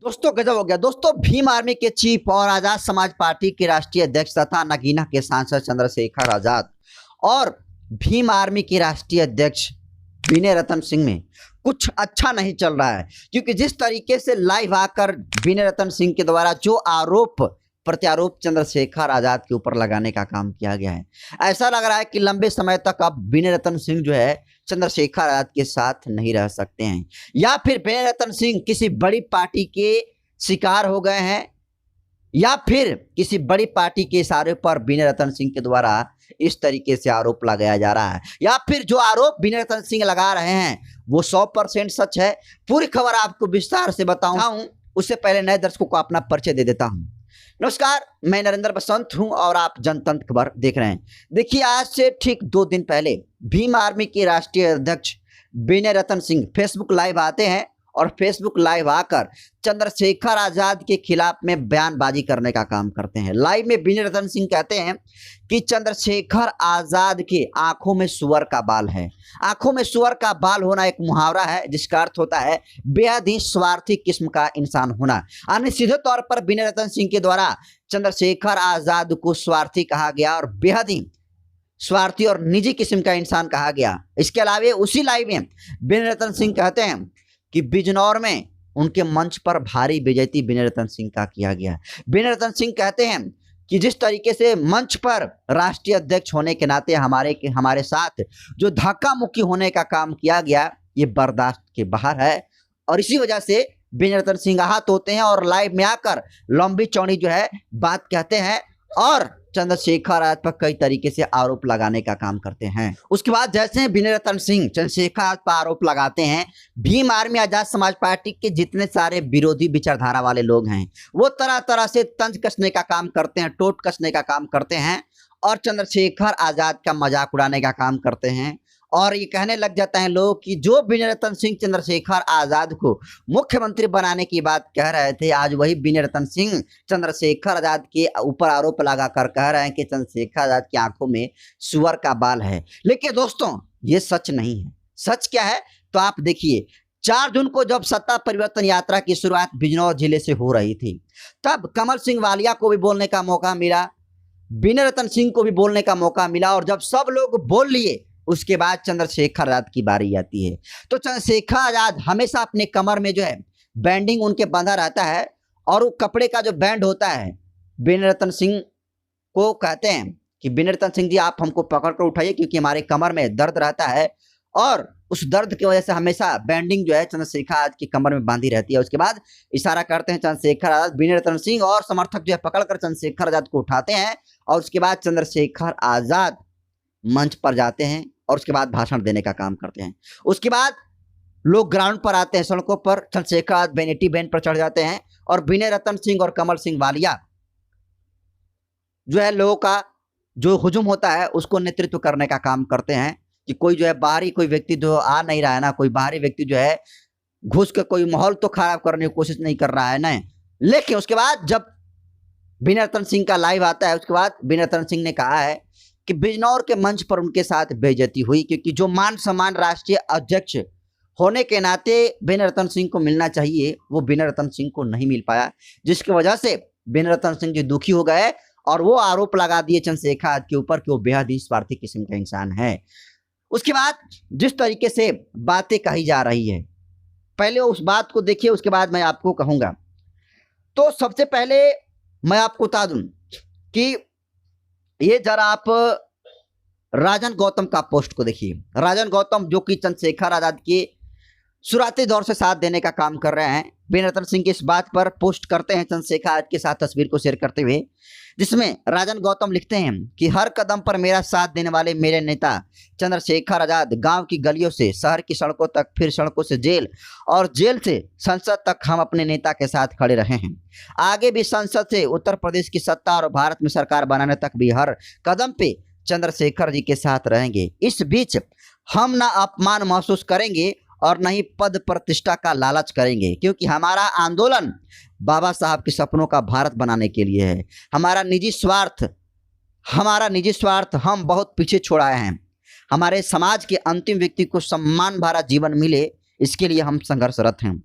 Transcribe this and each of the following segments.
दोस्तों गजब हो गया। दोस्तों भीम आर्मी के चीफ और आजाद समाज पार्टी के राष्ट्रीय अध्यक्ष तथा नगीना के सांसद चंद्रशेखर आजाद और भीम आर्मी के राष्ट्रीय अध्यक्ष विनय रतन सिंह में कुछ अच्छा नहीं चल रहा है, क्योंकि जिस तरीके से लाइव आकर विनय रतन सिंह के द्वारा जो आरोप प्रत्यारोप चंद्रशेखर आजाद के ऊपर लगाने का काम किया गया है, ऐसा लग रहा है कि लंबे समय तक अब विनय रतन सिंह जो है चंद्रशेखर आजाद के साथ नहीं रह सकते हैं, या फिर विनय रतन सिंह किसी बड़ी पार्टी के शिकार हो गए हैं, या फिर किसी बड़ी पार्टी के इशारे पर विनय रतन सिंह के द्वारा इस तरीके से आरोप लगाया जा रहा है, या फिर जो आरोप विनय रतन सिंह लगा रहे हैं वो 100% सच है। पूरी खबर आपको विस्तार से बताऊं, उससे पहले नए दर्शकों को अपना परिचय दे देता हूं। नमस्कार, मैं नरेंद्र बसंत हूं और आप जनतंत्र खबर देख रहे हैं। देखिए, आज से ठीक 2 दिन पहले भीम आर्मी के राष्ट्रीय अध्यक्ष विनय रतन सिंह फेसबुक लाइव आते हैं और फेसबुक लाइव आकर चंद्रशेखर आजाद के खिलाफ में बयानबाजी करने का काम करते हैं। लाइव में विनय रतन सिंह कहते हैं कि चंद्रशेखर आजाद के आंखों में सुअर का बाल है। आंखों में सुअर का बाल होना एक मुहावरा है जिसका अर्थ होता है बेहद ही स्वार्थी किस्म का इंसान होना। यानी सीधे तौर पर विनय रतन सिंह के द्वारा चंद्रशेखर आजाद को स्वार्थी कहा गया और बेहद ही स्वार्थी और निजी किस्म का इंसान कहा गया। इसके अलावा उसी लाइव में विनय रतन सिंह कहते हैं कि बिजनौर में उनके मंच पर भारी बेइज्जती विनय रतन सिंह का किया गया। विनय रतन सिंह कहते हैं कि जिस तरीके से मंच पर राष्ट्रीय अध्यक्ष होने के नाते हमारे साथ जो धक्का मुक्की होने का काम किया गया, ये बर्दाश्त के बाहर है, और इसी वजह से विनय रतन सिंह आहत होते हैं और लाइव में आकर लंबी चौड़ी जो है बात कहते हैं और चंद्रशेखर आजाद पर कई तरीके से आरोप लगाने का काम करते हैं। उसके बाद जैसे विनय रतन सिंह चंद्रशेखर आजाद पर आरोप लगाते हैं, भीम आर्मी आजाद समाज पार्टी के जितने सारे विरोधी विचारधारा वाले लोग हैं वो तरह तरह से तंज कसने का काम करते हैं, टोट कसने का काम करते हैं और चंद्रशेखर आजाद का मजाक उड़ाने का काम करते हैं। और ये कहने लग जाते हैं लोग कि जो विनय रतन सिंह चंद्रशेखर आजाद को मुख्यमंत्री बनाने की बात कह रहे थे, आज वही विनय रतन सिंह चंद्रशेखर आजाद के ऊपर आरोप लगाकर कह रहे हैं कि चंद्रशेखर आजाद की आंखों में सुअर का बाल है। लेकिन दोस्तों ये सच नहीं है। सच क्या है तो आप देखिए, 4 जून को जब सत्ता परिवर्तन यात्रा की शुरुआत बिजनौर जिले से हो रही थी, तब कमल सिंह वालिया को भी बोलने का मौका मिला, विनय रतन सिंह को भी बोलने का मौका मिला, और जब सब लोग बोल लिए उसके बाद चंद्रशेखर आजाद की बारी आती है। तो चंद्रशेखर आजाद हमेशा अपने कमर में जो है बैंडिंग उनके बंधा रहता है, और वो कपड़े का जो बैंड होता है विनय रतन सिंह को कहते हैं कि विनय रतन सिंह जी आप हमको पकड़ कर उठाइए, क्योंकि हमारे कमर में दर्द रहता है, और उस दर्द की वजह से हमेशा बैंडिंग जो है चंद्रशेखर आजाद की कमर में बांधी रहती है। उसके बाद इशारा करते हैं चंद्रशेखर आजाद, विनय रतन सिंह और समर्थक जो है पकड़कर चंद्रशेखर आजाद को उठाते हैं, और उसके बाद चंद्रशेखर आजाद मंच पर जाते हैं और उसके बाद भाषण देने का काम करते हैं। उसके बाद लोग ग्राउंड पर आते हैं, सड़कों पर, चंद्रशेखर आजाद वैनिटी वैन पर चढ़ जाते हैं और विनय रतन सिंह और कमल सिंह वालिया जो है लोगों का जो हुजूम होता है उसको नेतृत्व करने का काम करते हैं कि कोई जो है बाहरी कोई व्यक्ति जो आ नहीं रहा है ना, कोई बाहरी व्यक्ति जो है घुस कर कोई माहौल तो खराब करने की कोशिश नहीं कर रहा है ना। लेकिन उसके बाद जब विनय रतन सिंह का लाइव आता है, उसके बाद विनय रतन सिंह ने कहा है कि बिजनौर के मंच पर उनके साथ बेइज्जती हुई, क्योंकि जो मान सम्मान राष्ट्रीय अध्यक्ष होने के नाते विनय रतन सिंह को मिलना चाहिए वो विनय रतन सिंह को नहीं मिल पाया, जिसकी वजह से विनय रतन सिंह जी दुखी हो गए और वो आरोप लगा दिए चंद्रशेखर आजाद के ऊपर कि वो बेहद ही स्वार्थी किस्म का इंसान है। उसके बाद जिस तरीके से बातें कही जा रही है, पहले उस बात को देखिए, उसके बाद मैं आपको कहूँगा। तो सबसे पहले मैं आपको बता दूं कि ये जरा आप राजन गौतम का पोस्ट को देखिए। राजन गौतम जो कि चंद्रशेखर आजाद के शुरुआती दौर से साथ देने का काम कर रहे हैं, विनय रतन सिंह की इस बात पर पोस्ट करते हैं चंद्रशेखर आजाद के साथ तस्वीर को शेयर करते हुए, जिसमें राजन गौतम लिखते हैं कि हर कदम पर मेरा साथ देने वाले मेरे नेता चंद्रशेखर आजाद गांव की गलियों से शहर की सड़कों तक, फिर सड़कों से जेल और जेल से संसद तक हम अपने नेता के साथ खड़े रहे हैं। आगे भी संसद से उत्तर प्रदेश की सत्ता और भारत में सरकार बनाने तक भी हर कदम पे चंद्रशेखर जी के साथ रहेंगे। इस बीच हम ना अपमान महसूस करेंगे और न ही पद प्रतिष्ठा का लालच करेंगे, क्योंकि हमारा आंदोलन बाबा साहब के सपनों का भारत बनाने के लिए है। हमारा निजी स्वार्थ हम बहुत पीछे छोड़ आए हैं। हमारे समाज के अंतिम व्यक्ति को सम्मान भरा जीवन मिले, इसके लिए हम संघर्षरत हैं।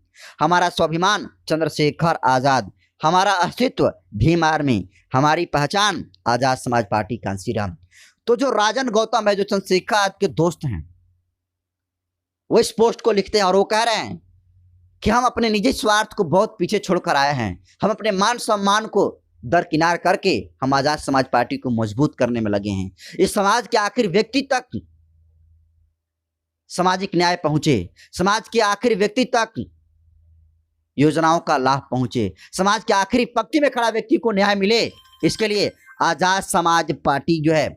हमारा स्वाभिमान चंद्रशेखर आजाद, हमारा अस्तित्व भीम आर्मी, हमारी पहचान आजाद समाज पार्टी कांसीराम। तो जो राजन गौतम है, जो चंद्रशेखर आजाद के दोस्त हैं, वो इस पोस्ट को लिखते हैं और वो कह रहे हैं कि हम अपने निजी स्वार्थ को बहुत पीछे छोड़कर आए हैं, हम अपने मान सम्मान को दरकिनार करके हम आजाद समाज पार्टी को मजबूत करने में लगे हैं। इस समाज के आखिरी व्यक्ति तक सामाजिक न्याय पहुंचे, समाज के आखिरी व्यक्ति तक योजनाओं का लाभ पहुंचे, समाज के आखिरी पंक्ति में खड़ा व्यक्ति को न्याय मिले, इसके लिए आजाद समाज पार्टी जो है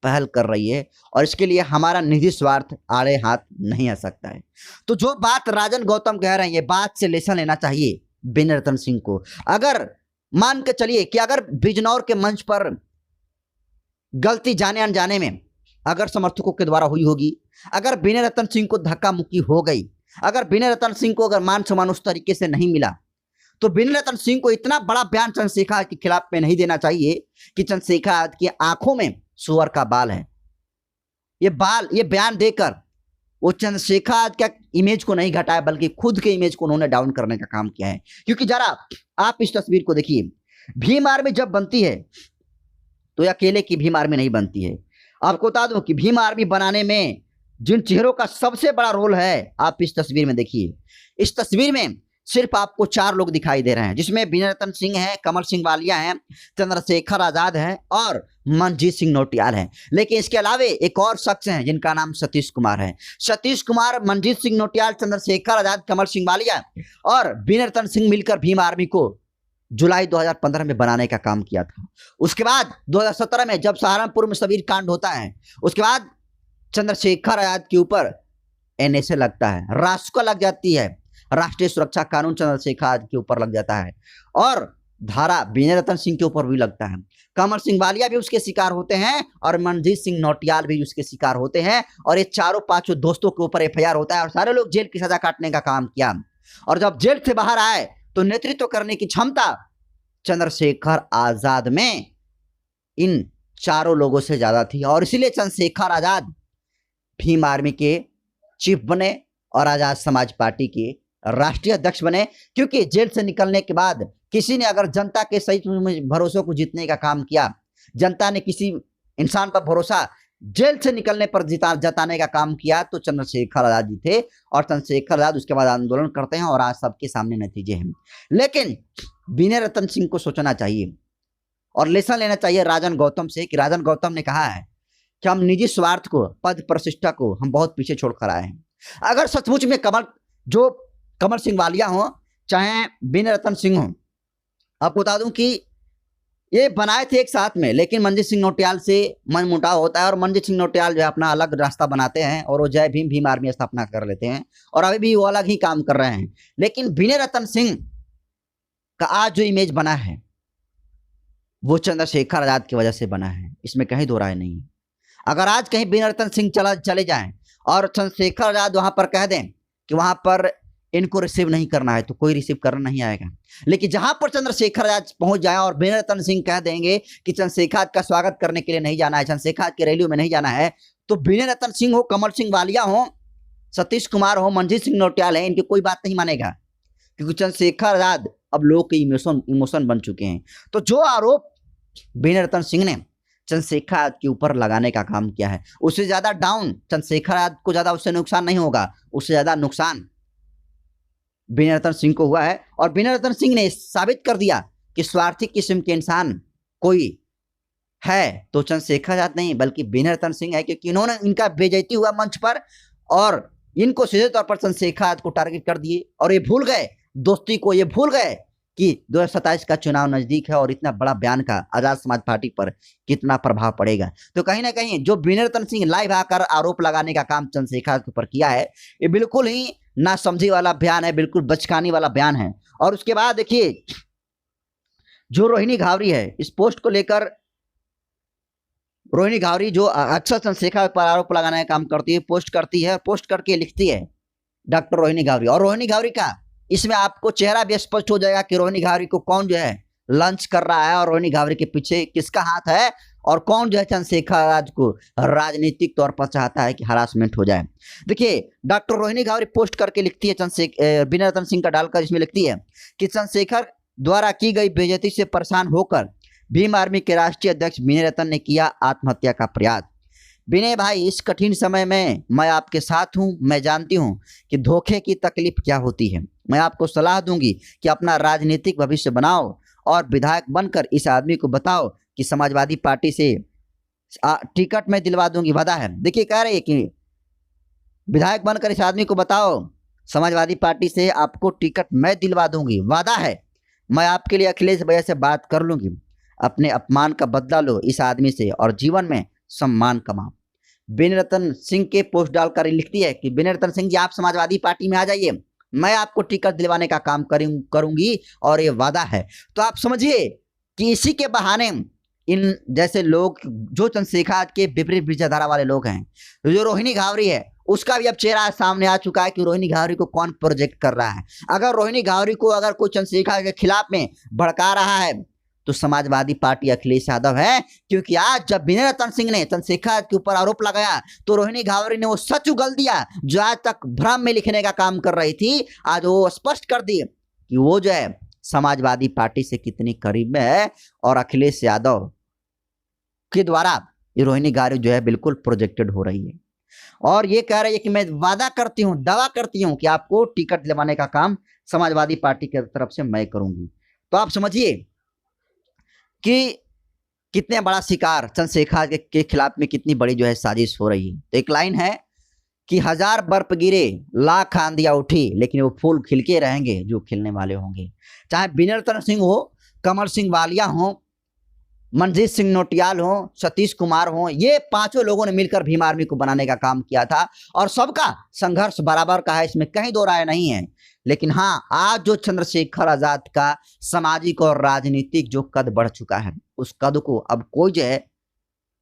पहल कर रही है और इसके लिए हमारा निजी स्वार्थ आड़े हाथ नहीं आ सकता है। तो जो बात राजन गौतम कह रहे हैं, ये बात से लेसन लेना चाहिए विनय रतन सिंह को। अगर मान के चलिए कि अगर बिजनौर के मंच पर गलती जाने अनजाने में अगर समर्थकों के द्वारा हुई होगी, अगर विनय रतन सिंह को धक्का मुक्की हो गई, अगर विनय रतन सिंह को अगर मान सम्मान उस तरीके से नहीं मिला, तो विनय रतन सिंह को इतना बड़ा बयान चंद्रशेखर के खिलाफ में नहीं देना चाहिए कि चंद्रशेखर की आंखों में सुअर का बाल है। ये बयान देकर वो चंद्रशेखर का इमेज को नहीं घटाया, बल्कि खुद के इमेज को उन्होंने डाउन करने का काम किया है। क्योंकि जरा आप इस तस्वीर को देखिए, भीम आर्मी जब बनती है तो ये अकेले की भीम आर्मी नहीं बनती है। आपको बता दूं कि भीम आर्मी बनाने में जिन चेहरों का सबसे बड़ा रोल है, आप इस तस्वीर में देखिए। इस तस्वीर में सिर्फ आपको 4 लोग दिखाई दे रहे हैं, जिसमें विनय रतन सिंह है, कमल सिंह वालिया है, चंद्रशेखर आजाद है और मनजीत सिंह नौटियाल है। लेकिन इसके अलावे एक और शख्स हैं जिनका नाम सतीश कुमार है। सतीश कुमार, मनजीत सिंह नौटियाल, चंद्रशेखर आजाद, कमल सिंह वालिया और विनय रतन सिंह मिलकर भीम आर्मी को जुलाई 2015 में बनाने का काम किया था। उसके बाद 2017 में जब सहारनपुर में सबीर कांड होता है, उसके बाद चंद्रशेखर आजाद के ऊपर एनएसए लगता है, रासुका लग जाती है, राष्ट्रीय सुरक्षा कानून चंद्रशेखर आजाद के ऊपर लग जाता है और धारा विनय रतन सिंह के ऊपर भी लगता है। कमल सिंह वालिया भी उसके शिकार होते हैं और मनजीत सिंह नौटियाल भी उसके शिकार होते हैं और ये चारों पांचों दोस्तों के ऊपर एफआईआर होता है और सारे लोग जेल की सजा काटने का काम किया। और जब जेल से बाहर आए तो नेतृत्व करने की क्षमता चंद्रशेखर आजाद में इन चारों लोगों से ज्यादा थी और इसीलिए चंद्रशेखर आजाद भीम आर्मी के चीफ बने और आजाद समाज पार्टी के राष्ट्रीय अध्यक्ष बने। क्योंकि जेल से निकलने के बाद किसी ने अगर जनता के सही भरोसों को जीतने का काम किया, जनता ने किसी इंसान पर भरोसा जेल से निकलने पर जताने का काम किया, तो चंद्रशेखर आजाद जी थे और चंद्रशेखर आजाद उसके बाद आंदोलन करते हैं और आज सबके सामने नतीजे हैं। लेकिन विनय रतन सिंह को सोचना चाहिए और लेसन लेना चाहिए राजन गौतम से कि राजन गौतम ने कहा है कि हम निजी स्वार्थ को, पद प्रतिष्ठा को हम बहुत पीछे छोड़कर आए हैं। अगर सचमुच में कमल सिंह वालिया हो चाहे विनय रतन सिंह हो, आपको बता दूं कि ये बनाए थे एक साथ में, लेकिन मनजीत सिंह नौटियाल से मनमुटाव होता है और मनजीत सिंह नौटियाल जो है अपना अलग रास्ता बनाते हैं और वो जय भीम आर्मी स्थापना कर लेते हैं और अभी भी वो अलग ही काम कर रहे हैं। लेकिन विनय रतन सिंह का आज जो इमेज बना है वो चंद्रशेखर आजाद की वजह से बना है, इसमें कहीं दो राय नहीं है। अगर आज कहीं विनय रतन सिंह चले जाएं और चंद्रशेखर आजाद वहां पर कह दें कि वहां पर इनको रिसीव नहीं करना है, तो कोई रिसीव करना नहीं आएगा। लेकिन जहां पर चंद्रशेखर आजाद पहुंच जाए और विनय रतन सिंह कह देंगे कि चंद्रशेखर का स्वागत करने के लिए नहीं जाना है, चंद्रशेखर की रैलियों में नहीं जाना है, तो विनय रतन सिंह हो, कमल सिंह वालिया हो, सतीश कुमार हो, मनजीत सिंह नौटियाल है, इनकी कोई बात नहीं मानेगा। क्योंकि चंद्रशेखर आजाद अब लोगों के इमोशन बन चुके हैं। तो जो आरोप विनय रतन सिंह ने चंद्रशेखर आजाद के ऊपर लगाने का काम किया है, उससे ज्यादा डाउन चंद्रशेखर आजाद को ज्यादा उससे नुकसान नहीं होगा, उससे ज्यादा नुकसान विनय रतन सिंह को हुआ है। और विनय रतन सिंह ने साबित कर दिया कि स्वार्थी किस्म के इंसान कोई है तो चंद्रशेखर आजाद नहीं बल्कि विनय रतन सिंह है, क्योंकि इन्होंने इनका बेइज्जती हुआ मंच पर और इनको सीधे तौर पर चंद्रशेखर आजाद को टारगेट कर दिए और ये भूल गए दोस्ती को, ये भूल गए कि 2027 का चुनाव नजदीक है और इतना बड़ा बयान का आजाद समाज पार्टी पर कितना प्रभाव पड़ेगा। तो कहीं ना कहीं जो विनय रतन सिंह लाइव आकर आरोप लगाने का काम चंद्रशेखर के ऊपर किया है, ये बिल्कुल ही ना समझी वाला बयान है, बिल्कुल बचकानी वाला बयान है। और उसके बाद देखिए जो रोहिणी घावरी है, इस पोस्ट को लेकर रोहिणी घावरी जो अक्सर चंद्रशेखर पर आरोप लगाने का काम करती है, पोस्ट करती है, पोस्ट करके लिखती है डॉक्टर रोहिणी घावरी। और रोहिणी घावरी का इसमें आपको चेहरा भी स्पष्ट हो जाएगा कि रोहिणी घावरी को कौन जो है लंच कर रहा है और रोहिणी घावरी के पीछे किसका हाथ है, और कौन जो है चंद्रशेखर आजाद को राजनीतिक तौर पर चाहता है कि हरासमेंट हो जाए। देखिए डॉक्टर रोहिणी घावरी पोस्ट करके लिखती है चंद्रशेखर विनय रतन सिंह का डालकर, इसमें लिखती है कि चंद्रशेखर द्वारा की गई बेइज्जती से परेशान होकर भीम आर्मी के राष्ट्रीय अध्यक्ष विनय रतन ने किया आत्महत्या का प्रयास। विनय भाई, इस कठिन समय में मैं आपके साथ हूं। मैं जानती हूं कि धोखे की तकलीफ क्या होती है। मैं आपको सलाह दूंगी कि अपना राजनीतिक भविष्य बनाओ और विधायक बनकर इस आदमी को बताओ कि समाजवादी पार्टी से टिकट मैं दिलवा दूंगी, वादा है। देखिए कह रहे हैं कि विधायक बनकर इस आदमी को बताओ समाजवादी पार्टी से आपको टिकट मैं दिलवा दूंगी, वादा है। मैं आपके लिए अखिलेश भैया से बात कर लूंगी। अपने अपमान का बदला लो इस आदमी से और जीवन में सम्मान कमाओ। विनय रतन सिंह के पोस्ट डालकर लिखती है कि विनय रतन सिंह जी, आप समाजवादी पार्टी में आ जाइए, मैं आपको टिकट दिलवाने का काम करूंगी और ये वादा है। तो आप समझिए कि इसी के बहाने इन जैसे लोग जो चंद्रशेखर के विपरीत विचारधारा वाले लोग हैं, जो रोहिणी घावरी है, उसका भी अब चेहरा सामने आ चुका है कि रोहिणी घावरी को कौन प्रोजेक्ट कर रहा है। अगर रोहिणी घावरी को अगर कोई चंद्रशेखर के खिलाफ में भड़का रहा है तो समाजवादी पार्टी अखिलेश यादव है, क्योंकि आज जब विनय रतन सिंह ने चंद्रशेखर के ऊपर आरोप लगाया तो रोहिणी घावरी ने वो सच उगल दिया जो आज तक भ्रम में लिखने का काम कर रही थी। आज वो स्पष्ट कर दी कि वो जो है समाजवादी पार्टी से कितनी करीब में है और अखिलेश यादव के द्वारा ये रोहिणी घावरी जो है बिल्कुल प्रोजेक्टेड हो रही है। और ये कह रही है कि मैं वादा करती हूँ, दावा करती हूँ कि आपको टिकट दिलवाने का काम समाजवादी पार्टी की तरफ से मैं करूंगी। तो आप समझिए कि कितने बड़ा शिकार चंद्रशेखर के खिलाफ में कितनी बड़ी जो है साजिश हो रही है। तो एक लाइन है कि 1000 बर्फ गिरे, लाख आंधियां उठी, लेकिन वो फूल खिलके रहेंगे जो खिलने वाले होंगे। चाहे विनय रतन सिंह हो, कमल सिंह वालिया हो, मनजीत सिंह नोटियाल हो, सतीश कुमार हो, ये पांचों लोगों ने मिलकर भीम आर्मी को बनाने का काम किया था और सबका संघर्ष बराबर का है, इसमें कहीं दो राय नहीं है। लेकिन हाँ, आज जो चंद्रशेखर आजाद का सामाजिक और राजनीतिक जो कद बढ़ चुका है, उस कद को अब कोई जो है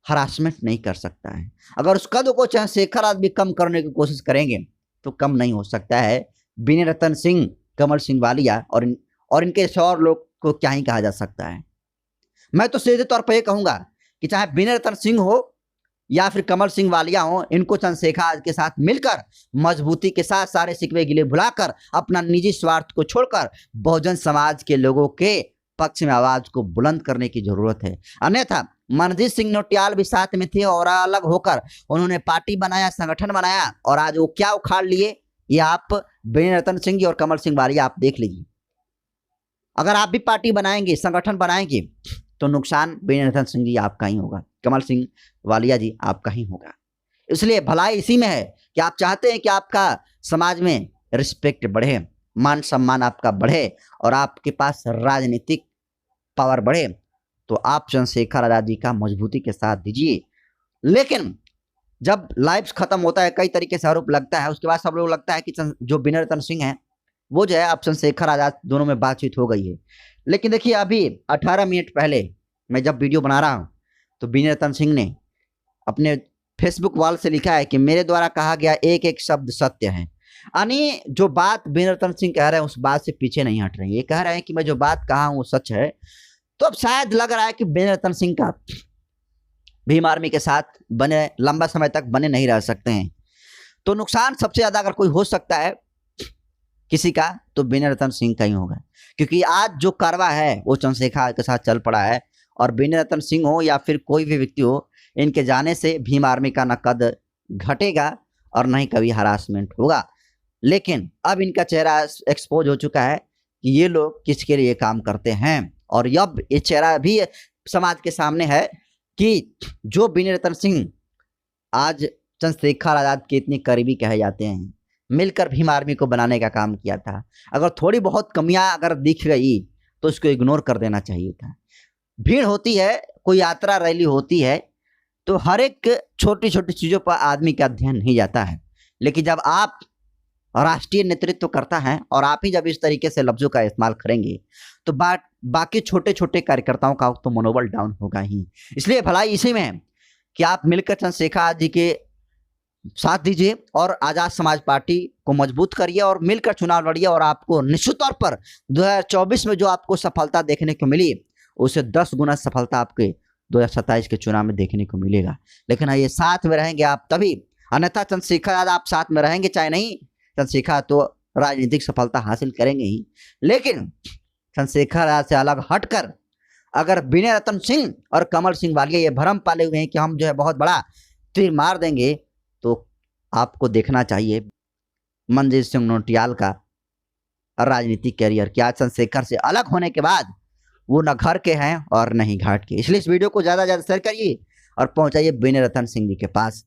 हरासमेंट नहीं कर सकता है। अगर उस कद को चंद्रशेखर आजाद भी कम करने की कोशिश करेंगे तो कम नहीं हो सकता है। विनय रतन सिंह, कमल सिंह वालिया और इनके सौर लोग को क्या ही कहा जा सकता है। मैं तो सीधे तौर पर यह कहूंगा कि चाहे विनय रतन सिंह हो या फिर कमल सिंह वालिया हो, इनको चंद्रशेखर के साथ मिलकर मजबूती के साथ सारे सिकवे गिले भुलाकर अपना निजी स्वार्थ को छोड़कर बहुजन समाज के लोगों के पक्ष में आवाज को बुलंद करने की जरूरत है। अन्यथा मनजीत सिंह नोटियाल भी साथ में थे और अलग होकर उन्होंने पार्टी बनाया, संगठन बनाया और आज वो क्या उखाड़ लिए, ये आप विनय रतन सिंह जी और कमल सिंह वालिया आप देख लीजिए। अगर आप भी पार्टी बनाएंगे, संगठन बनाएंगे तो नुकसान विनय रतन सिंह जी आपका ही होगा, कमल सिंह वालिया जी आपका ही होगा। इसलिए भलाई इसी में है कि आप चाहते हैं कि आपका समाज में रिस्पेक्ट बढ़े, मान सम्मान आपका बढ़े और आपके पास राजनीतिक पावर बढ़े, तो आप चंद्रशेखर आजाद जी का मजबूती के साथ दीजिए। लेकिन जब लाइफ खत्म होता है, कई तरीके से आरोप लगता है, उसके बाद सब लोग लगता है कि जो विनय रतन सिंह है वो जो है अब चंद्रशेखर आजाद दोनों में बातचीत हो गई है। लेकिन देखिए अभी 18 मिनट पहले मैं जब वीडियो बना रहा हूँ तो विनय रतन सिंह ने अपने फेसबुक वॉल से लिखा है कि मेरे द्वारा कहा गया एक एक शब्द सत्य है। यानी जो बात विनय रतन सिंह कह रहे हैं उस बात से पीछे नहीं हट रहे हैं। ये कह रहे हैं कि मैं जो बात कहा हूँ वो सच है। तो अब शायद लग रहा है कि विनय रतन सिंह का भीम आर्मी के साथ बने लंबा समय तक बने नहीं रह सकते हैं। तो नुकसान सबसे ज्यादा अगर कोई हो सकता है किसी का तो विनय रतन सिंह का ही होगा, क्योंकि आज जो कारवा है वो चंद्रशेखर के साथ चल पड़ा है और विनय रतन सिंह हो या फिर कोई भी व्यक्ति हो, इनके जाने से भीम आर्मी का न कद घटेगा और न ही कभी हरासमेंट होगा। लेकिन अब इनका चेहरा एक्सपोज हो चुका है कि ये लोग किसके लिए काम करते हैं और अब ये चेहरा भी समाज के सामने है कि जो विनय रतन सिंह आज चंद्रशेखर आजाद के इतने करीबी कहे जाते हैं, मिलकर भीम आर्मी को बनाने का काम किया था। अगर थोड़ी बहुत कमियां अगर दिख गई तो उसको इग्नोर कर देना चाहिए था। भीड़ होती है, कोई यात्रा रैली होती है तो हर एक छोटी छोटी चीज़ों पर आदमी का ध्यान नहीं जाता है, लेकिन जब आप राष्ट्रीय नेतृत्व करता है और आप ही जब इस तरीके से लफ्ज़ों का इस्तेमाल करेंगे तो बाकी छोटे छोटे कार्यकर्ताओं का तो मनोबल डाउन होगा ही। इसलिए भलाई इसी में है कि आप मिलकर चंद्रशेखर जी के साथ दीजिए और आज़ाद समाज पार्टी को मजबूत करिए और मिलकर चुनाव लड़िए और आपको निश्चित तौर पर 2024 में जो आपको सफलता देखने को मिली उससे 10 गुना सफलता आपके 2027 के चुनाव में देखने को मिलेगा। लेकिन हाँ, ये साथ में रहेंगे आप तभी, अन्यथा चंद्रशेखर आजाद आप साथ में रहेंगे चाहे नहीं, चंद्रशेखर तो राजनीतिक सफलता हासिल करेंगे ही, लेकिन चंद्रशेखर आजाद से अलग हटकर अगर विनय रतन सिंह और कमल सिंह वालिया ये भ्रम पाले हुए हैं कि हम जो है बहुत बड़ा तीर मार देंगे, तो आपको देखना चाहिए मनजीत सिंह नौटियाल का राजनीतिक कैरियर क्या चंद्रशेखर से अलग होने के बाद वो न घर के हैं और न ही घाट के। इसलिए इस वीडियो को ज़्यादा से ज़्यादा शेयर करिए और पहुंचाइए विनय रतन सिंह जी के पास।